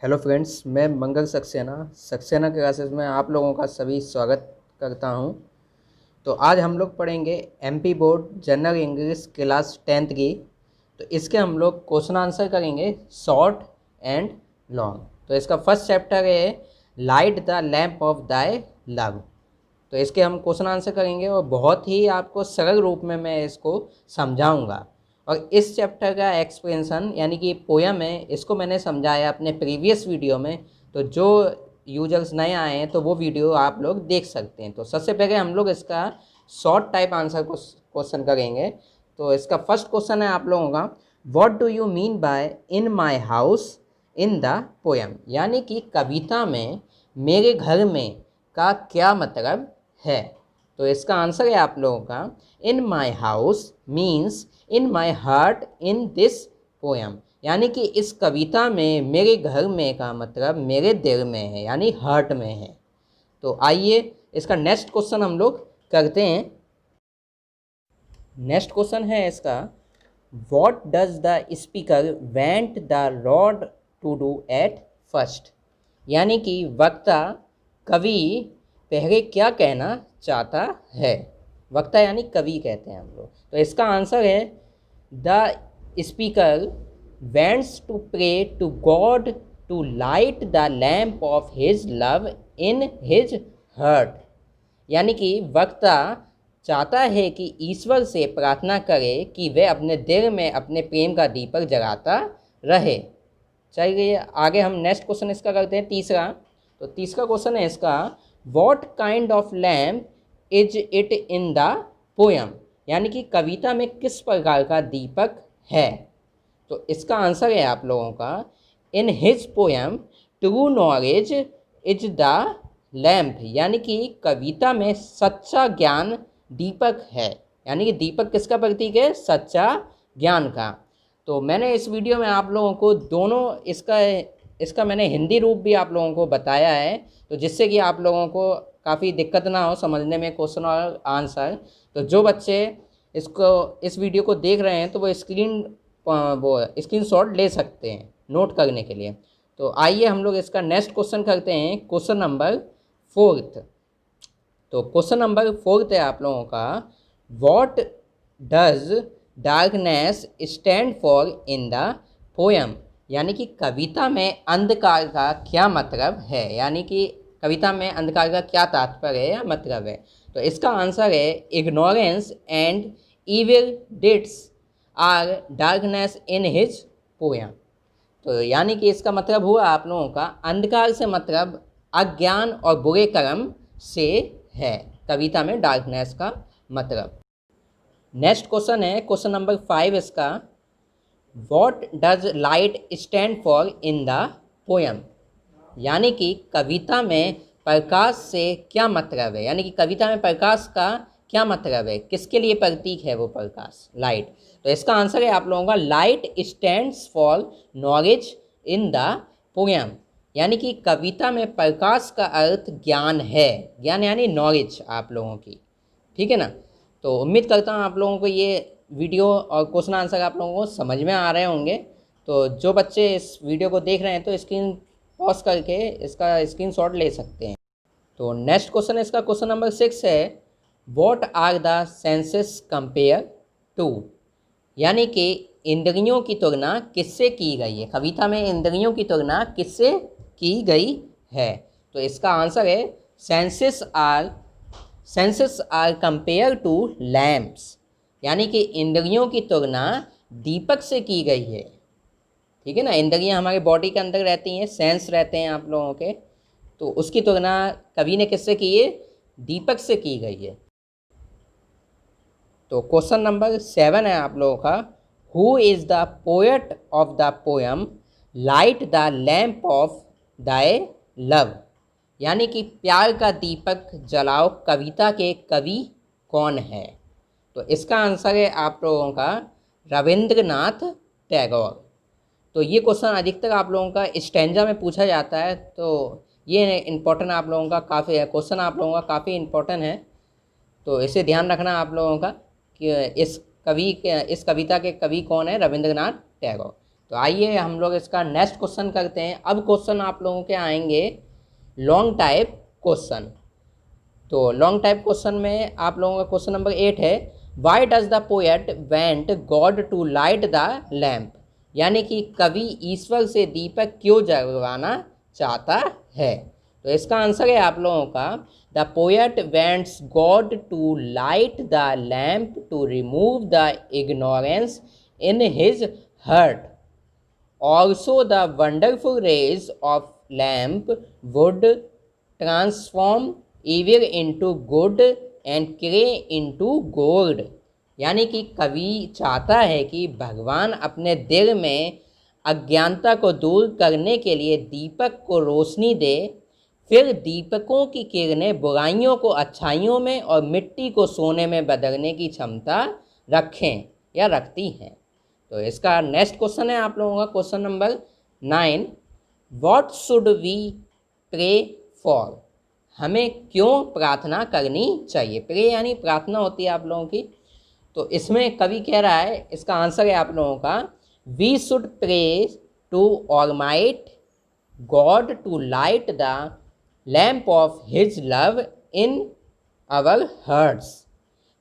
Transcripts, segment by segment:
Hello friends, मैं मंगल Saxena classes में आप लोगों का सभी स्वागत करता हूं। तो आज हम लोग पढ़ेंगे MP board general English class 10th की। तो इसके हम लोग क्वेश्चन आंसर करेंगे शॉर्ट एंड लॉन्ग। तो इसका फर्स्ट चैप्टर है लाइट द लैम्प ऑफ दाय लव। तो इसके हम क्वेश्चन आंसर करेंगे और बहुत ही आपको सरल रूप में मैं इसको समझाऊंगा। और इस चैप्टर का एक्सप्लेनेशन यानी कि पोयम है, इसको मैंने समझाया अपने प्रीवियस वीडियो में। तो जो यूजर्स नए आए हैं तो वो वीडियो आप लोग देख सकते हैं। तो सबसे पहले हम लोग इसका शॉर्ट टाइप आंसर को क्वेश्चन करेंगे। तो इसका फर्स्ट क्वेश्चन है आप लोगों का, what do you mean by in my house in the poem, यानी कि कविता में मेरे घर में का क्या मतलब है। तो इसका आंसर है आप लोगों का, in my house means in my heart in this poem, यानी कि इस कविता में मेरे घर में का मतलब मेरे दिल में है, यानी हार्ट में है। तो आइए इसका नेक्स्ट क्वेश्चन हम लोग करते हैं। नेक्स्ट क्वेश्चन है इसका, what does the speaker went the road to do at first, यानी कि वक्ता कवि पहले क्या कहना चाहता है। वक्ता यानी कवि कहते हैं हम लोग। तो इसका आंसर है the speaker wants to pray to God to light the lamp of his love in his heart, यानी कि वक्ता चाहता है कि ईश्वर से प्रार्थना करे कि वह अपने दिल में अपने प्रेम का दीपक जलाता रहे। चलिए आगे हम नेक्स्ट क्वेश्चन इसका करते हैं तीसरा। तो तीसरा क्वेश्चन है इसका, what kind of lamp is it in the poem, यानी कि कविता में किस प्रकार का दीपक है। तो इसका आंसर है आप लोगों का, इन his poem true knowledge is the lamp, यानी कि कविता में सच्चा ज्ञान दीपक है, यानी कि दीपक किसका प्रतीक है, सच्चा ज्ञान का। तो मैंने इस वीडियो में आप लोगों को दोनों इसका मैंने हिंदी रूप भी आप लोगों को बताया है, तो जिससे कि आप लोगों को काफ़ी दिक्कत ना हो समझने में क्वेश्चन और आंसर। तो जो बच्चे इस वीडियो को देख रहे हैं तो वो स्क्रीनशॉट ले सकते हैं नोट करने के लिए। तो आइए हम लोग इसका नेक्स्ट क्वेश्चन करते हैं, क्वेश्चन नंबर 4। तो क्वेश्चन नंबर 4 है आप लोगों का, what does darkness stand for in the poem, यानी कि कविता में अंधकार का क्या मतलब है, यानी कि कविता में अंधकार का क्या तात्पर्य है या मतलब है। तो इसका आंसर है, ignorance and evil deeds are darkness in his poem. तो यानी कि इसका मतलब हुआ आप लोगों का, अंधकार से मतलब अज्ञान और बुरे कर्म से है, कविता में डार्कनेस का मतलब। नेक्स्ट क्वेश्चन है क्वेश्चन नंबर 5 इसका, what does light stand for in the poem, यानी कि कविता में प्रकाश से क्या मतलब है, यानी कि कविता में प्रकाश का क्या मतलब है, किसके लिए प्रतीक है वो प्रकाश, लाइट। तो इसका आंसर है आप लोगों का, light stands for knowledge in the poem, यानी कि कविता में प्रकाश का अर्थ ज्ञान है, ज्ञान यानी नॉलेज आप लोगों की, ठीक है ना। तो उम्मीद करता हूँ आप लोगों को ये वीडियो और क्वेश्चन आंसर आप लोगों को समझ में आ रहे होंगे। तो जो बच्चे इस वीडियो को देख रहे हैं तो स्क्रीन पॉज करके इसका स्क्रीनशॉट ले सकते हैं। तो नेक्स्ट क्वेश्चन इसका क्वेश्चन नंबर 6 है, what are the senses compare to, यानी कि इंद्रियों की तुलना किससे की गई है, कविता में इंद्रियों की तुलना किससे की गई है। तो इसका आंसर है, senses are compare to lamps, यानी कि इंद्रियों की तुलना दीपक से की गई है, ठीक है ना। इंद्रियां हमारे बॉडी के अंदर रहती हैं, सेंस रहते हैं आप लोगों के, तो उसकी तुलना कवि ने किससे की है, दीपक से की गई है। तो क्वेश्चन नंबर 7 है आप लोगों का, who is the poet of the poem light the lamp of दाय लव, यानी कि प्यार का दीपक जलाओ कविता के कवि कौन है। तो इसका आंसर है आप लोगों का, रविंद्रनाथ टैगोर। तो ये क्वेश्चन अधिकतर आप लोगों का स्टैंजा में पूछा जाता है, तो ये इम्पोर्टेंट आप लोगों का काफ़ी है, क्वेश्चन आप लोगों का काफ़ी इम्पोर्टेंट है। तो इसे ध्यान रखना आप लोगों का कि इस कविता के कवि कौन है, रविंद्रनाथ टैगोर। तो आइए हम लोग इसका नेक्स्ट क्वेश्चन करते हैं। अब क्वेश्चन आप लोगों के आएंगे लॉन्ग टाइप क्वेश्चन। तो लॉन्ग टाइप क्वेश्चन में आप लोगों का क्वेश्चन नंबर 8 है, why does the poet went God to light the lamp, यानी कि कवि ईश्वर से दीपक क्यों जलवाना चाहता है। तो इसका आंसर है आप लोगों का, the poet wants God to light the lamp to remove the ignorance in his heart. Also the wonderful rays of lamp would transform evil into good and clay into gold। यानी कि कवि चाहता है कि भगवान अपने दिल में अज्ञानता को दूर करने के लिए दीपक को रोशनी दे, फिर दीपकों की किरणें बुराइयों को अच्छाइयों में और मिट्टी को सोने में बदलने की क्षमता रखें या रखती हैं। तो इसका नेक्स्ट क्वेश्चन है आप लोगों का question number 9, what should we pray for, हमें क्यों प्रार्थना करनी चाहिए। प्रे यानी प्रार्थना होती है आप लोगों की। तो इसमें कवि कह रहा है, इसका आंसर है आप लोगों का, we should pray to almighty God to light the lamp of his love in our hearts.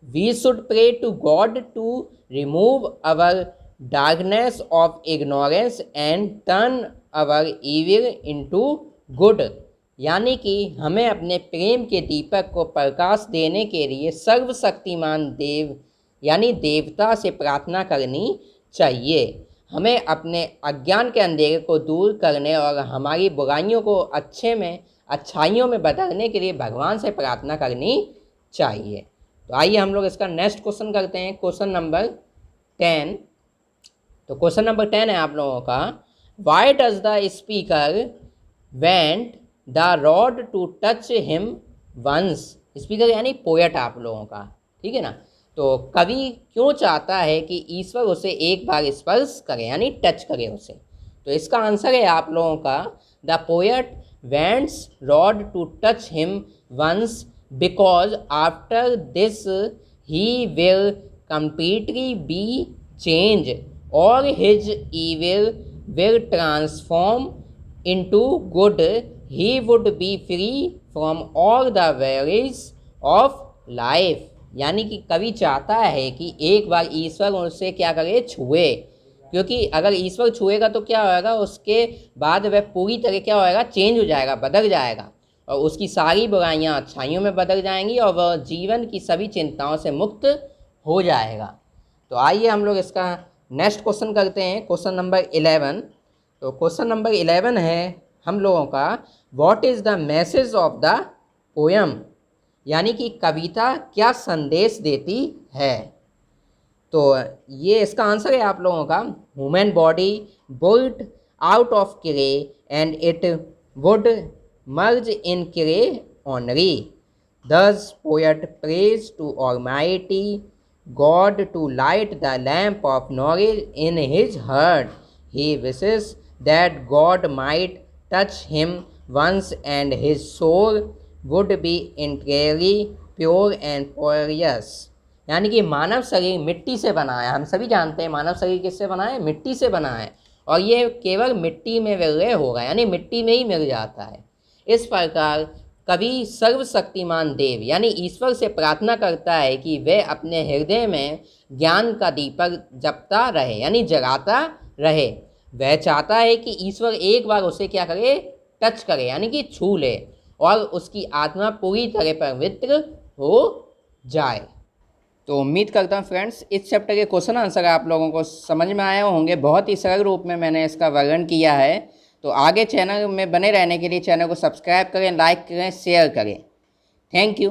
We should pray to God to remove our darkness of ignorance and turn our evil into good। यानी कि हमें अपने प्रेम के दीपक को प्रकाश देने के लिए सर्वशक्तिमान देव यानी देवता से प्रार्थना करनी चाहिए। हमें अपने अज्ञान के अंधेरे को दूर करने और हमारी बुराइयों को अच्छाइयों में बदलने के लिए भगवान से प्रार्थना करनी चाहिए। तो आइए हम लोग इसका नेक्स्ट क्वेश्चन करते हैं, क्वेश्चन नंबर 10। तो क्वेश्चन नंबर 10 है आप लोगों का, why does the speaker went the rod to touch him once. Speaker यानी पोएट आप लोगों का, ठीक है ना। तो कवि क्यों चाहता है कि ईश्वर उसे एक बार स्पर्श करे यानी टच करे उसे। तो इसका आंसर है आप लोगों का, the poet wants rod to touch him once because after this he will completely be change और his evil will transform into good, he would be free from all the worries of life। यानी कि कवि चाहता है कि एक बार ईश्वर उससे क्या करे, छुए, क्योंकि अगर ईश्वर छुएगा तो क्या होएगा, उसके बाद वह पूरी तरह क्या होएगा, चेंज हो जाएगा, बदल जाएगा और उसकी सारी बुराइयां अच्छाइयों में बदल जाएंगी और वह जीवन की सभी चिंताओं से मुक्त हो जाएगा। तो आइए हम लोग इसका नेक्स्ट क्वेश्चन करते हैं, क्वेश्चन नंबर 11। तो क्वेश्चन नंबर 11 है हम लोगों का, what is the message of the poem, यानी कि कविता क्या संदेश देती है। तो ये इसका आंसर है आप लोगों का, human body built out of clay and it would merge in clay only, thus poet prays to almighty God to light the lamp of knowledge in his heart। He wishes that God might touch him once and his soul would be entirely pure and purious। यानी कि मानव शरीर मिट्टी से बना है, हम सभी जानते हैं मानव शरीर किससे बना है, मिट्टी से बना है, और ये केवल मिट्टी में विलय होगा यानी मिट्टी में ही मिल जाता है। इस प्रकार कवि सर्वशक्तिमान देव यानी ईश्वर से प्रार्थना करता है कि वह अपने हृदय में ज्ञान का दीपक जपता रहे यानी जगाता रहे। वह चाहता है कि ईश्वर एक बार उसे क्या करे, टच करे यानी कि छू ले और उसकी आत्मा पूरी तरह पवित्र हो जाए। तो उम्मीद करता हूँ फ्रेंड्स इस चैप्टर के क्वेश्चन आंसर आप लोगों को समझ में आए होंगे। बहुत ही सरल रूप में मैंने इसका वर्णन किया है। तो आगे चैनल में बने रहने के लिए चैनल को सब्सक्राइब करें, लाइक करें, शेयर करें। Thank you.